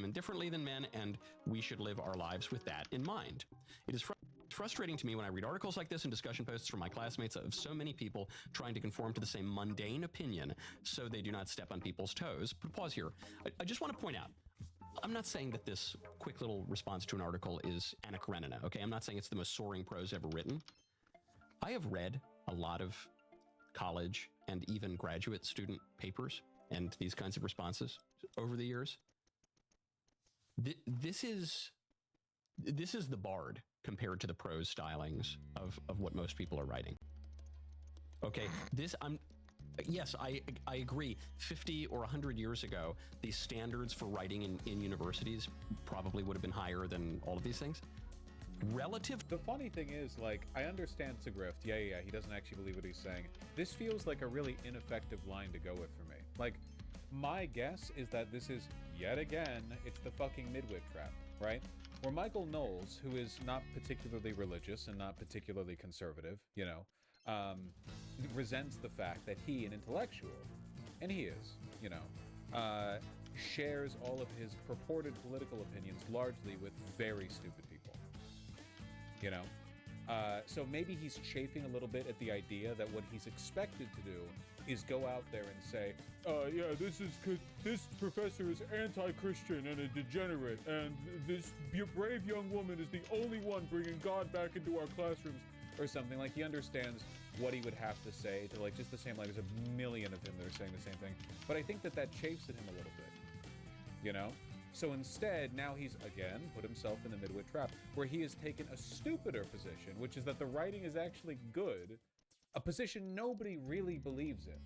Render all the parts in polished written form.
women differently than men, and we should live our lives with that in mind. It is frustrating to me when I read articles like this and discussion posts from my classmates of so many people trying to conform to the same mundane opinion so they do not step on people's toes. But pause here. I just want to point out, I'm not saying that this quick little response to an article is Anna Karenina, okay? I'm not saying it's the most soaring prose ever written. I have read a lot of college and even graduate student papers and these kinds of responses over the years. This is the Bard compared to the prose stylings of what most people are writing. Okay, yes, I agree. 50 or 100 years ago, the standards for writing in universities probably would have been higher than all of these things. The funny thing is, like, I understand Sigrift. Yeah, he doesn't actually believe what he's saying. This feels like a really ineffective line to go with for me. Like, my guess is that this is, yet again, it's the fucking midwit trap, right? Where Michael Knowles, who is not particularly religious and not particularly conservative, you know, resents the fact that he, an intellectual, and he is, you know, shares all of his purported political opinions largely with very stupid people. You know? So maybe he's chafing a little bit at the idea that what he's expected to do is go out there and say, yeah, this professor is anti-Christian and a degenerate, and this brave young woman is the only one bringing God back into our classrooms, or something. Like, he understands what he would have to say to, like, just the same, like, there's a million of him that are saying the same thing. But I think that chafes at him a little bit, you know? So instead, now he's, again, put himself in the midwit trap, where he has taken a stupider position, which is that the writing is actually good, a position nobody really believes in,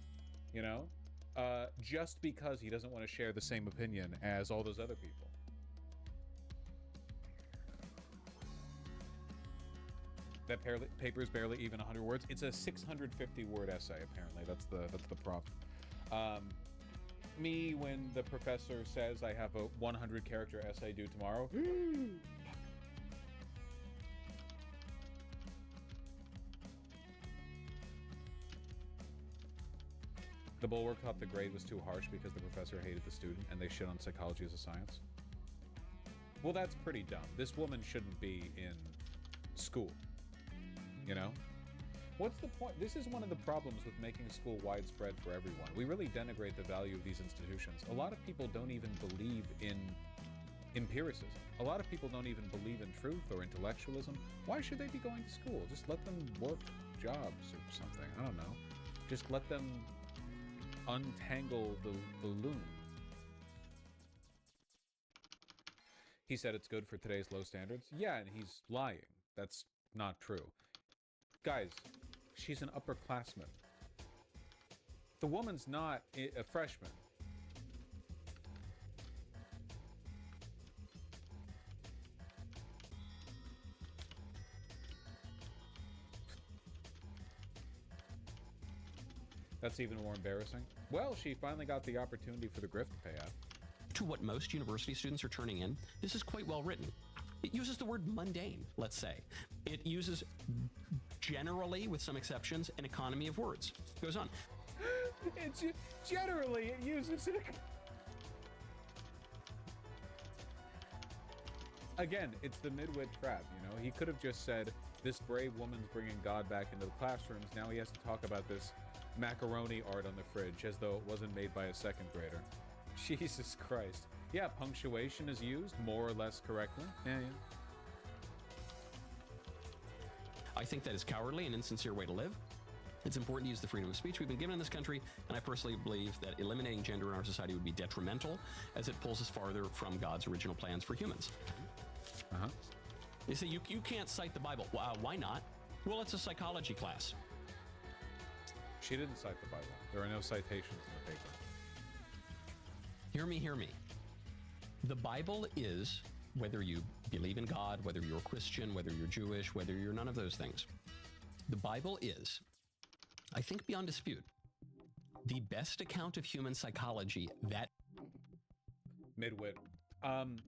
you know? Just because he doesn't want to share the same opinion as all those other people. That paper is barely even 100 words. It's a 650-word essay, apparently. That's the prompt. Me, when the professor says I have a 100-character essay due tomorrow. The Bulwark thought the grade was too harsh because the professor hated the student and they shit on psychology as a science. Well, that's pretty dumb. This woman shouldn't be in school. You know? What's the point? This is one of the problems with making school widespread for everyone. We really denigrate the value of these institutions. A lot of people don't even believe in empiricism. A lot of people don't even believe in truth or intellectualism. Why should they be going to school? Just let them work jobs or something. I don't know. Just let them untangle the loom. He said it's good for today's low standards. Yeah, and he's lying. That's not true. Guys, she's an upperclassman. The woman's not a freshman. That's even more embarrassing. Well, she finally got the opportunity for the grift to pay off. To what most university students are turning in, this is quite well written. It uses the word mundane, let's say. It uses, generally, with some exceptions, an economy of words. It goes on. Generally, it uses an... Again, it's the midwit trap, you know? He could have just said, this brave woman's bringing God back into the classrooms. Now he has to talk about this macaroni art on the fridge as though it wasn't made by a second grader. Jesus Christ. Yeah, punctuation is used more or less correctly. Yeah. I think that is cowardly and insincere way to live. It's important to use the freedom of speech we've been given in this country, and I personally believe that eliminating gender in our society would be detrimental, as it pulls us farther from God's original plans for humans. You say, you can't cite the Bible. Why not? Well, it's a psychology class. She didn't cite the Bible. There are no citations in the paper. Hear me. The Bible is, whether you believe in God, whether you're a Christian, whether you're Jewish, whether you're none of those things, the Bible is, I think beyond dispute, the best account of human psychology that... Midwit.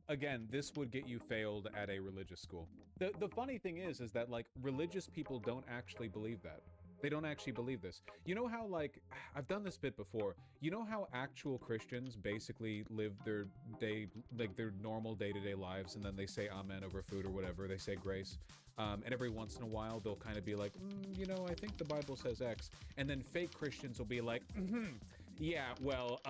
Again, this would get you failed at a religious school. The funny thing is that, like, religious people don't actually believe that. They don't actually believe this. You know how, like, I've done this bit before. You know how actual Christians basically live their their normal day-to-day lives, and then they say amen over food or whatever. They say grace. And every once in a while, they'll kind of be like, you know, I think the Bible says X. And then fake Christians will be like, yeah, well,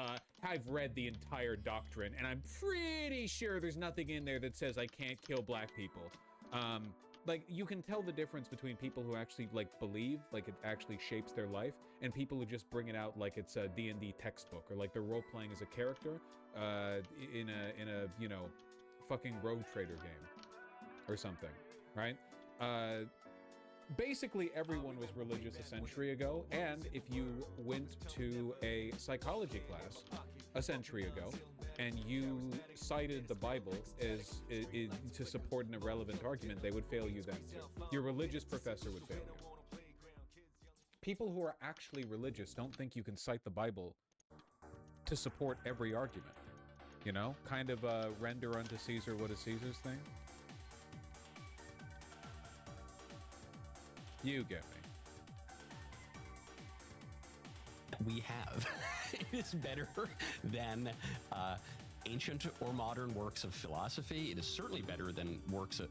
I've read the entire doctrine, and I'm pretty sure there's nothing in there that says I can't kill black people. Like, you can tell the difference between people who actually, like, believe, like, it actually shapes their life, and people who just bring it out like it's a D&D textbook, or like they're role-playing as a character in a, you know, fucking Rogue Trader game or something, right? Basically, everyone was religious a century ago, and if you went to a psychology class a century ago, and you cited the Bible as to support an irrelevant argument, they would fail you then too. Your religious professor would fail you. People who are actually religious don't think you can cite the Bible to support every argument. You know? Kind of render unto Caesar what is Caesar's thing. You get me. We have. It is better than ancient or modern works of philosophy. It is certainly better than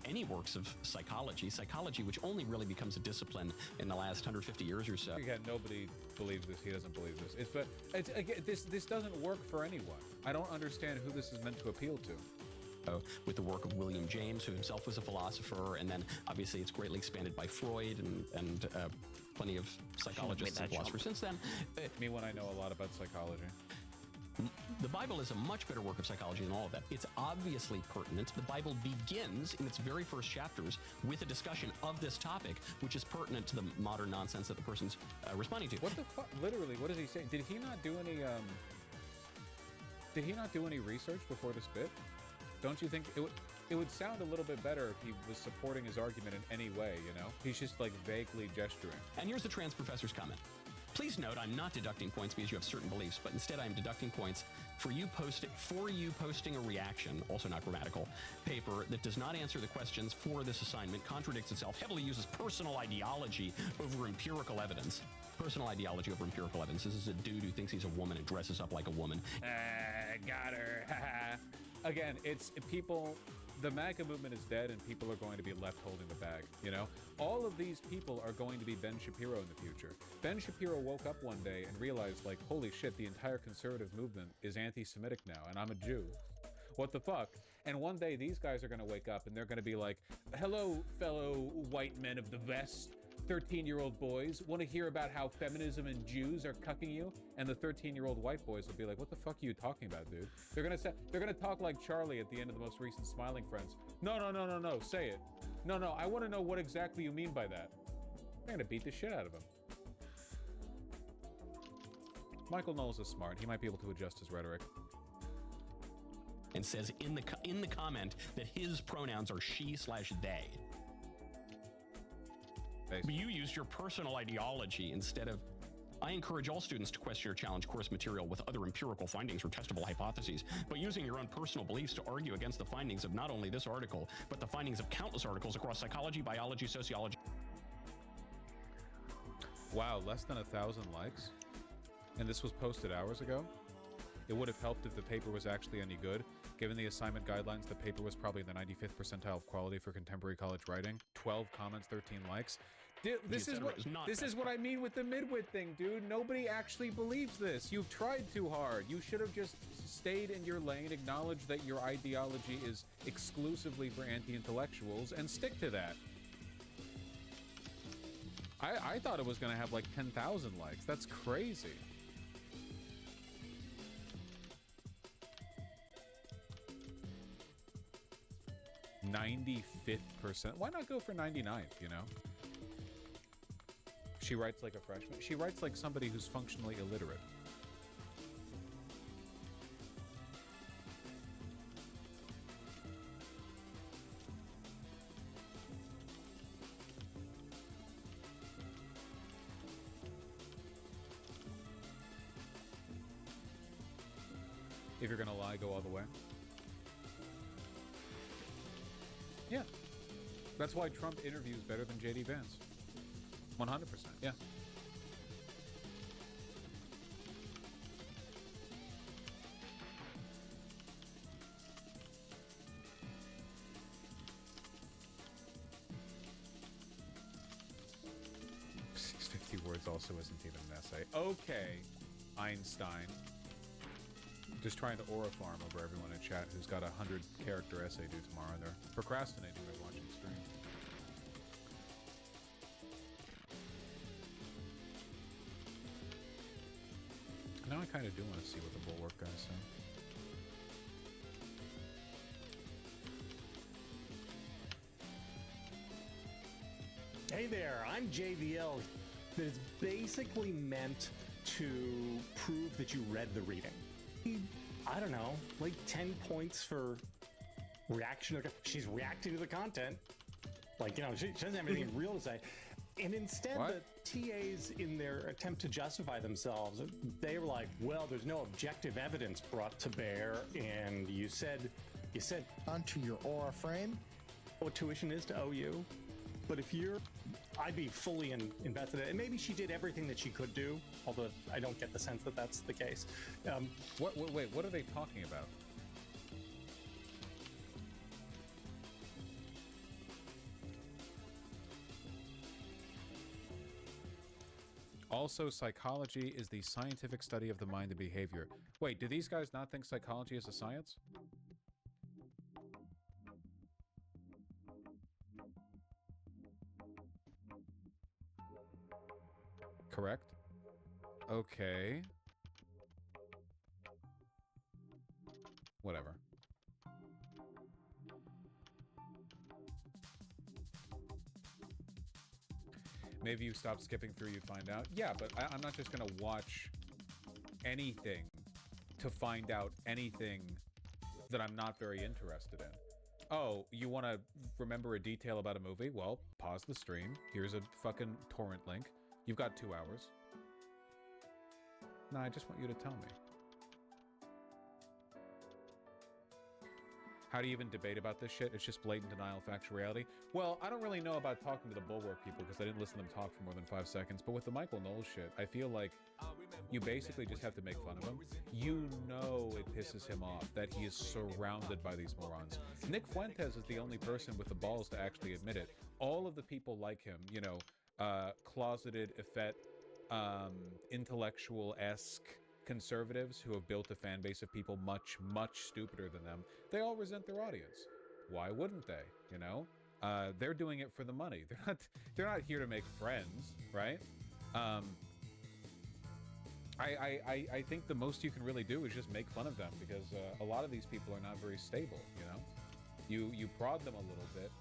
any works of psychology. Psychology, which only really becomes a discipline in the last 150 years or so. Again, nobody believes this. He doesn't believe this. Again, this doesn't work for anyone. I don't understand who this is meant to appeal to. With the work of William James, who himself was a philosopher, and then obviously it's greatly expanded by Freud and plenty of psychologists and philosophers since then. Me when I know a lot about psychology. The Bible is a much better work of psychology than all of that. It's obviously pertinent. The Bible begins in its very first chapters with a discussion of this topic, which is pertinent to the modern nonsense that the person's responding to. What the fuck? Literally, what is he saying? Did he not do any research before this bit? Don't you think it would sound a little bit better if he was supporting his argument in any way, you know? He's just like vaguely gesturing. And here's the trans professor's comment. Please note, I'm not deducting points because you have certain beliefs, but instead I'm deducting points for you posting a reaction, also not grammatical, paper that does not answer the questions for this assignment, contradicts itself, heavily uses personal ideology over empirical evidence. Personal ideology over empirical evidence. This is a dude who thinks he's a woman and dresses up like a woman. Got her. Again, it's people. The MAGA movement is dead, and people are going to be left holding the bag, you know? All of these people are going to be Ben Shapiro in the future. Ben Shapiro woke up one day and realized, like, holy shit, the entire conservative movement is anti-Semitic now, and I'm a Jew. What the fuck? And one day, these guys are going to wake up, and they're going to be like, hello, fellow white men of the West. 13-year-old boys want to hear about how feminism and Jews are cucking you, and the 13-year-old white boys will be like, what the fuck are you talking about, dude? They're gonna talk like Charlie at the end of the most recent Smiling Friends. No, say it. No, I want to know what exactly you mean by that. They're gonna beat the shit out of him. Michael Knowles is smart. He might be able to adjust his rhetoric. And says in the comment that his pronouns are she/they. But you used your personal ideology instead of, I encourage all students to question or challenge course material with other empirical findings or testable hypotheses, but using your own personal beliefs to argue against the findings of not only this article, but the findings of countless articles across psychology, biology, sociology. Wow, less than 1,000 likes? And this was posted hours ago? It would have helped if the paper was actually any good. Given the assignment guidelines, the paper was probably in the 95th percentile of quality for contemporary college writing. 12 comments, 13 likes. Dude, this is what I mean with the midwit thing, dude. Nobody actually believes this. You've tried too hard. You should have just stayed in your lane, acknowledged that your ideology is exclusively for anti-intellectuals, and stick to that. I thought it was going to have like 10,000 likes. That's crazy. %95. Why not go for 99th, you know? She writes like a freshman. She writes like somebody who's functionally illiterate. If you're gonna lie, go all the way. Yeah. That's why Trump interviews better than JD Vance. 100%, yeah. This also isn't even an essay. Okay, Einstein. Just trying to aura farm over everyone in chat who's got a 100-character essay due tomorrow, and they're procrastinating by watching stream. Now I kind of do want to see what the Bulwark guys say. Hey there, I'm JVL. That is basically meant to prove that you read the reading. I don't know, like 10 points for reaction. She's reacting to the content. Like, you know, she doesn't have anything real to say. And instead, the TAs, in their attempt to justify themselves, they were like, well, there's no objective evidence brought to bear. And you said onto your aura frame what tuition is to OU. But if you're, I'd be fully invested in it. And maybe she did everything that she could do, although I don't get the sense that that's the case. Wait, what are they talking about? Also, psychology is the scientific study of the mind and behavior. Wait, do these guys not think psychology is a science? Correct? Okay. Whatever. Maybe you stop skipping through, you'd find out. Yeah, but I'm not just gonna watch anything to find out anything that I'm not very interested in. Oh, you want to remember a detail about a movie? Well, pause the stream. Here's a fucking torrent link. You've got 2 hours. No, I just want you to tell me. How do you even debate about this shit? It's just blatant denial of factual reality. Well, I don't really know about talking to the Bulwark people because I didn't listen to them talk for more than 5 seconds. But with the Michael Knowles shit, I feel like you basically just have to make fun of him. You know it pisses him off that he is surrounded by these morons. Nick Fuentes is the only person with the balls to actually admit it. All of the people like him, you know, closeted, effete, intellectual-esque conservatives who have built a fan base of people much, much stupider than them, they all resent their audience. Why wouldn't they? You know, they're doing it for the money. They're not here to make friends, right? I think the most you can really do is just make fun of them because a lot of these people are not very stable. You know, you prod them a little bit.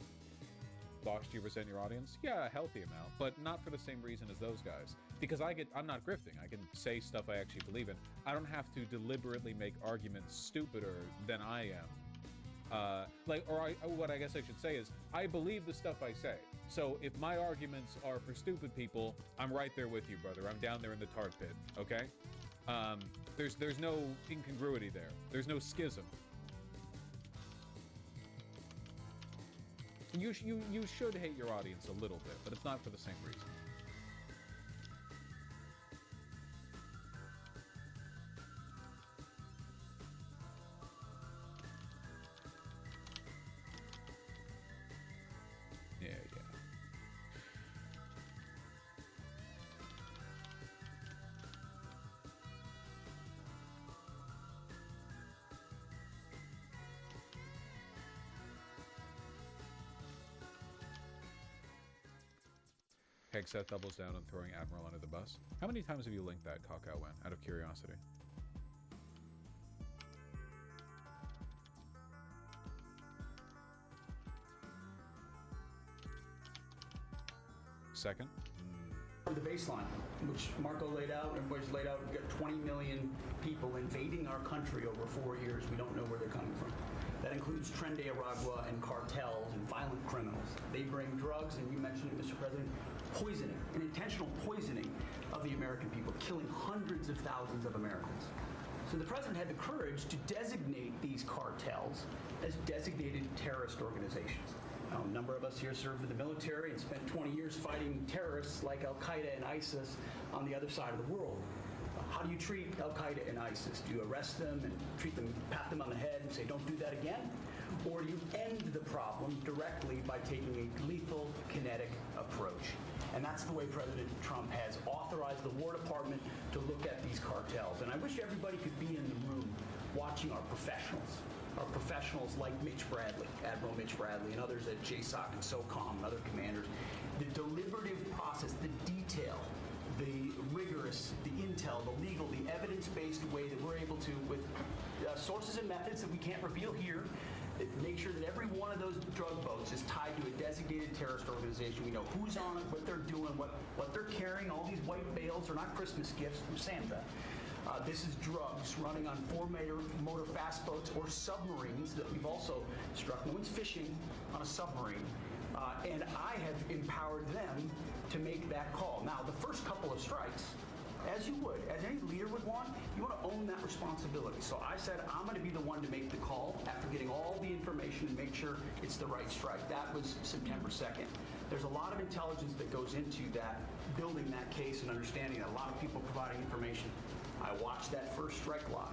Bosh, do you resent your audience? Yeah, a healthy amount, but not for the same reason as those guys. Because I'm not grifting. I can say stuff I actually believe in. I don't have to deliberately make arguments stupider than I am. What I guess I should say is, I believe the stuff I say. So if my arguments are for stupid people, I'm right there with you, brother. I'm down there in the tar pit, okay? There's no incongruity there. There's no schism. You should hate your audience a little bit, but it's not for the same reason. Yeah. Hegseth doubles down on throwing Admiral under the bus. How many times have you linked that, Cockowwen, out of curiosity? Second? The baseline, which Marco laid out, everybody's laid out, we've got 20 million people invading our country over 4 years. We don't know where they're coming from. That includes Tren de Aragua and cartels and violent criminals. They bring drugs, and you mentioned it, Mr. President, poisoning, an intentional poisoning of the American people, killing hundreds of thousands of Americans. So the president had the courage to designate these cartels as designated terrorist organizations. Now, a number of us here served in the military and spent 20 years fighting terrorists like Al-Qaeda and ISIS on the other side of the world. How do you treat Al-Qaeda and ISIS? Do you arrest them and treat them, pat them on the head and say, don't do that again? Or do you end the problem directly by taking a lethal, kinetic approach? And that's the way President Trump has authorized the War Department to look at these cartels. And I wish everybody could be in the room watching our professionals like Mitch Bradley, Admiral Mitch Bradley, and others at JSOC and SOCOM and other commanders. The deliberative process, the detail, the rigorous, the intel, the legal, the evidence-based way that we're able to, with sources and methods that we can't reveal here, make sure that every one of those drug boats is tied to a designated terrorist organization. We know who's on it, what they're doing, what they're carrying. All these white bales are not Christmas gifts from Santa. This is drugs running on four-motor fast boats or submarines that we've also struck. No one's fishing on a submarine. And I have empowered them to make that call. Now, the first couple of strikes, as you would, as any leader would want, you want to own that responsibility. So I said, I'm going to be the one to make the call after getting all the information and make sure it's the right strike. That was September 2nd. There's a lot of intelligence that goes into that, building that case and understanding that a lot of people providing information. I watched that first strike log.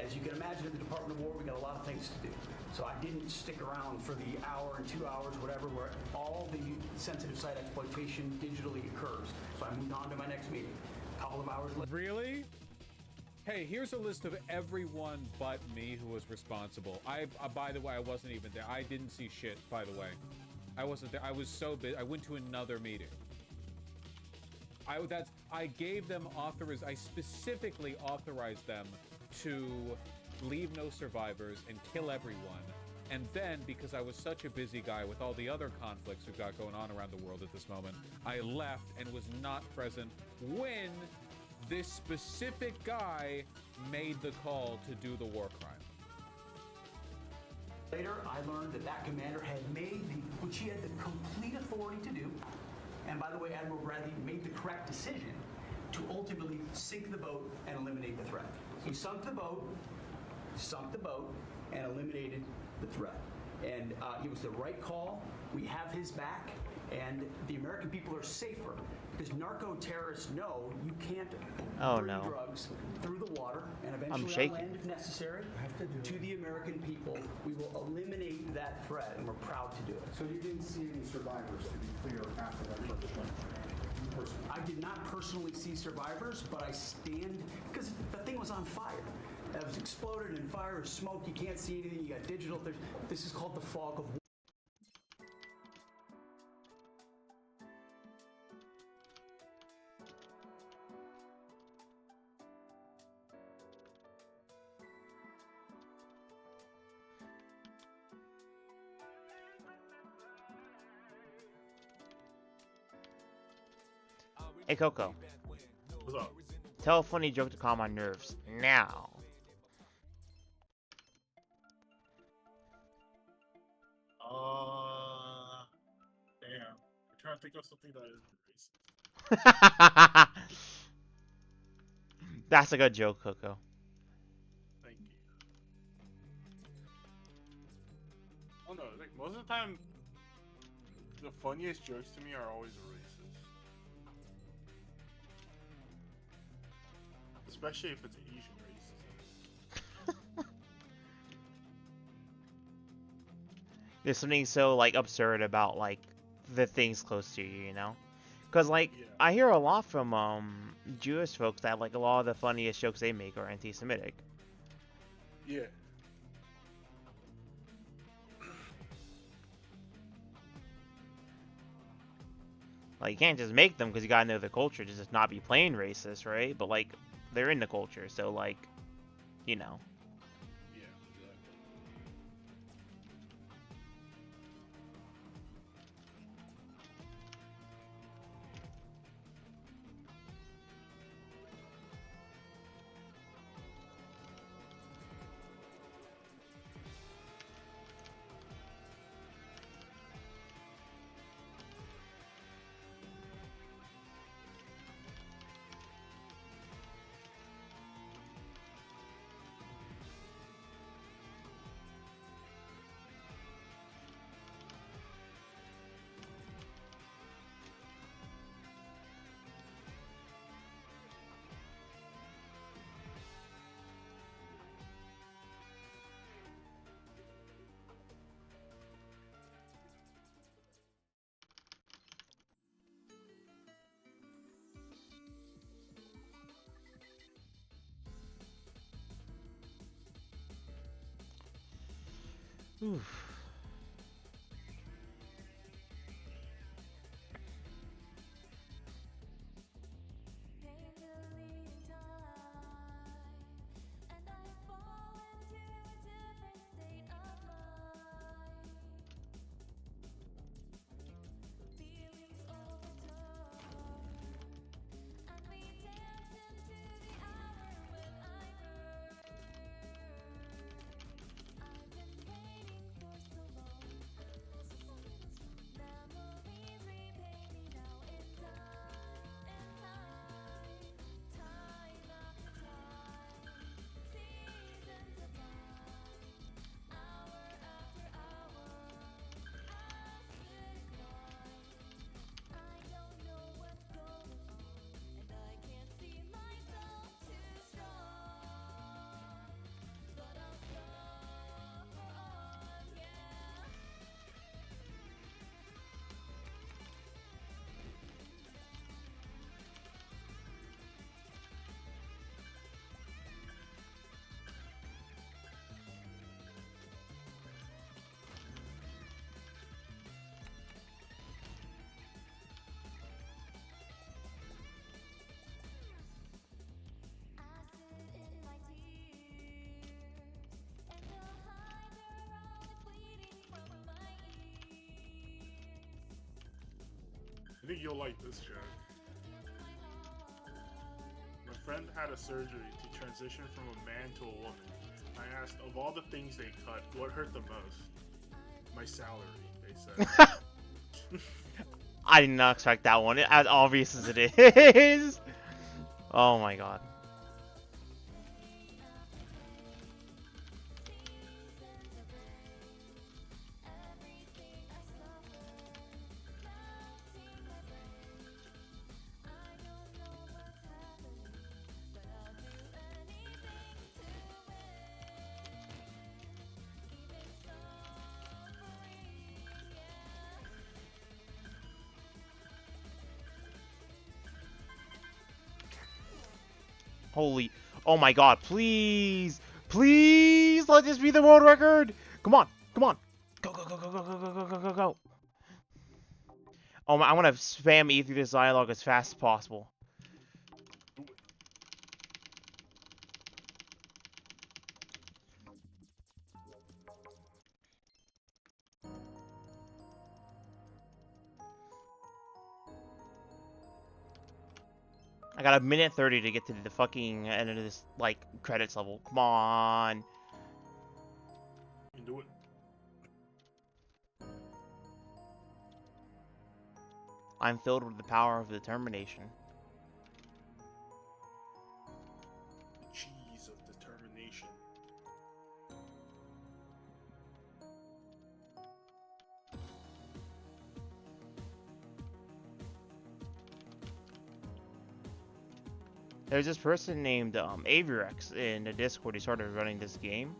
As you can imagine, at the Department of War, we got a lot of things to do. So I didn't stick around for the hour and 2 hours, whatever, where all the sensitive site exploitation digitally occurs. So I moved on to my next meeting. A couple of hours later. Really? Hey, here's a list of everyone but me who was responsible. By the way, I wasn't even there. I didn't see shit, by the way. I wasn't there. I was so busy. I went to another meeting. I gave them I specifically authorized them to leave no survivors and kill everyone. And then, because I was such a busy guy with all the other conflicts we've got going on around the world at this moment, I left and was not present when this specific guy made the call to do the war crime. Later, I learned that commander had made which he had the complete authority to do. And by the way, Admiral Bradley made the correct decision to ultimately sink the boat and eliminate the threat. He sunk the boat, and eliminated the threat. And it was the right call. We have his back, and the American people are safer because narco-terrorists know you can't bring drugs through the water and eventually on land if necessary to the American people. We will eliminate that threat, and we're proud to do it. So you didn't see any survivors, to be clear, after that first strike? I did not personally see survivors, but I stand, because the thing was on fire. It was exploded in fire or smoke. You can't see anything. You got digital. This is called the fog of war. Hey Coco. What's up? Tell a funny joke to calm my nerves now. Damn. I'm trying to think of something that is racist. That's a good joke, Coco. Thank you. Oh no, like most of the time, the funniest jokes to me are always racist. Especially if it's Asian racism. There's something so like absurd about like the things close to you, you know? Because like I hear a lot from Jewish folks that like a lot of the funniest jokes they make are anti-Semitic. Yeah. Like you can't just make them because you gotta know the culture to just not be plain racist, right? But like they're in the culture, so like, you know. Oof. I think you'll like this, Jared. My friend had a surgery to transition from a man to a woman. I asked, of all the things they cut, what hurt the most? My salary, they said. I did not expect that one, as obvious as it is. Oh my god. Holy, oh my god, please, please let this be the world record. Come on, come on. Go, go, go, go, go, go, go, go, go, go. Oh my, I want to spam E through this dialogue as fast as possible. I got a minute 30 to get to the fucking end of this, like, credits level. Come on. You can do it. I'm filled with the power of determination. The cheese of determination. There's this person named Arvelyx in the Discord who started running this game,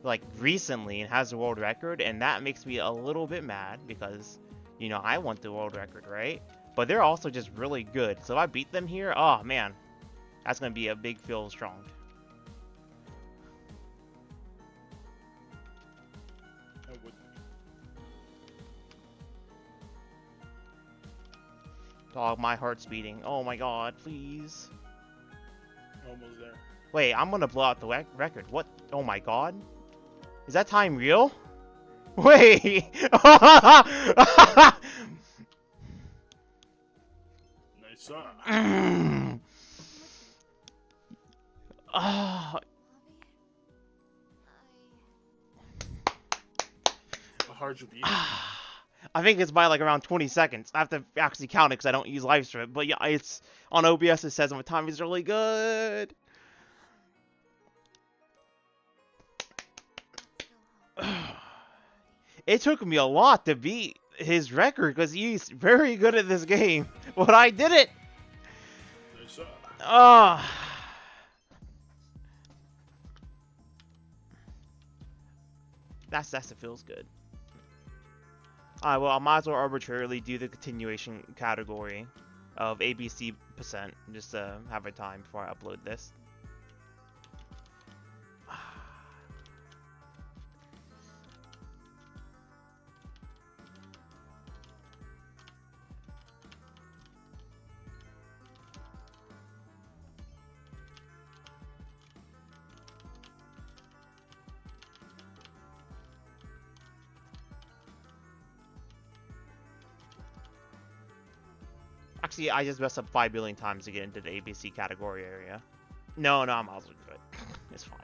like, recently and has the world record, and that makes me a little bit mad because, you know, I want the world record, right? But they're also just really good, so if I beat them here, oh man, that's gonna be a big feel strong. I would. Dog, my heart's beating. Oh my god, please. Almost there. Wait, I'm gonna blow out the record. What? Oh my god. Is that time real? Wait! Nice. Ah. How hard you beat? I think it's by like around 20 seconds. I have to actually count it because I don't use live stream. But yeah, it's on OBS. It says my time is really good. It took me a lot to beat his record because he's very good at this game. But I did it. Nice. Ah. That's it feels good. Alright, well, I might as well arbitrarily do the continuation category of ABC%, just to have a time before I upload this. Actually, I just messed up 5 billion times to get into the ABC category area. No, I'm also good. It's fine.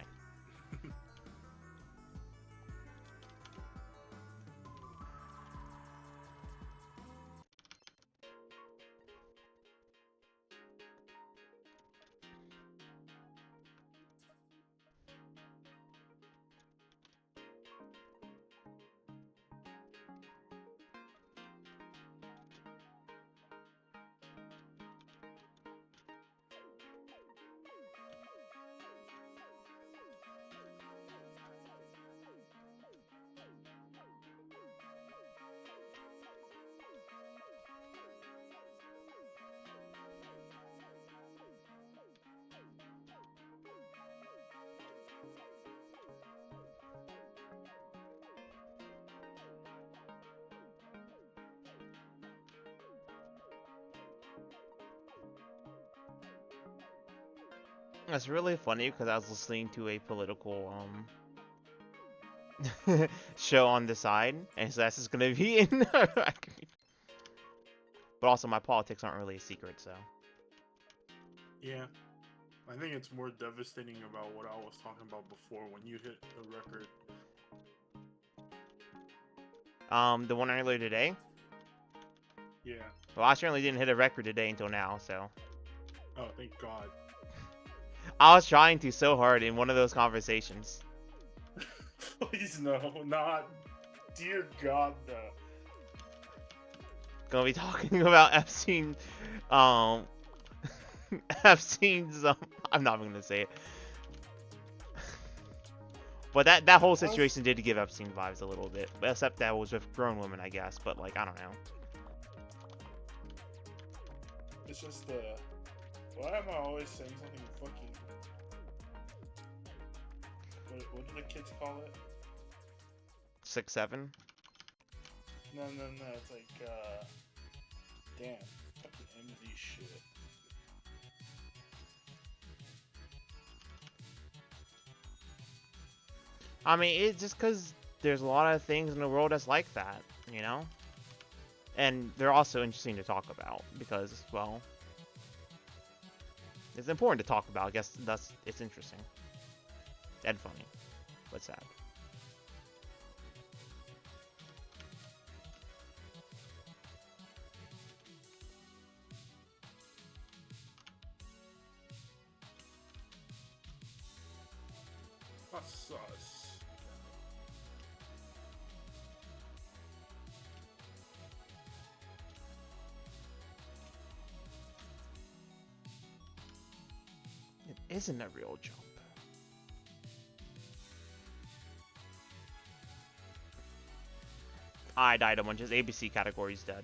It's really funny because I was listening to a political show on the side, and so that's just gonna be in the record. But also, my politics aren't really a secret, so. Yeah. I think it's more devastating about what I was talking about before when you hit the record. The one earlier today? Yeah. Well, I certainly didn't hit a record today until now, so. Oh, thank God. I was trying to so hard in one of those conversations. Please no, not. Dear God, no. Gonna be talking about Epstein, Epstein's, I'm not even gonna say it. But that whole situation did give Epstein vibes a little bit. Except that was with grown women, I guess. But, like, I don't know. It's just, why am I always saying something fucking... What do the kids call it? 6'7"? No, it's like, damn, fucking MZ shit. I mean, it's just because there's a lot of things in the world that's like that, you know? And they're also interesting to talk about because, well, it's important to talk about. I guess it's interesting and funny, but sad. That's sus. It isn't a real jump. I died a bunch. His ABC category's dead.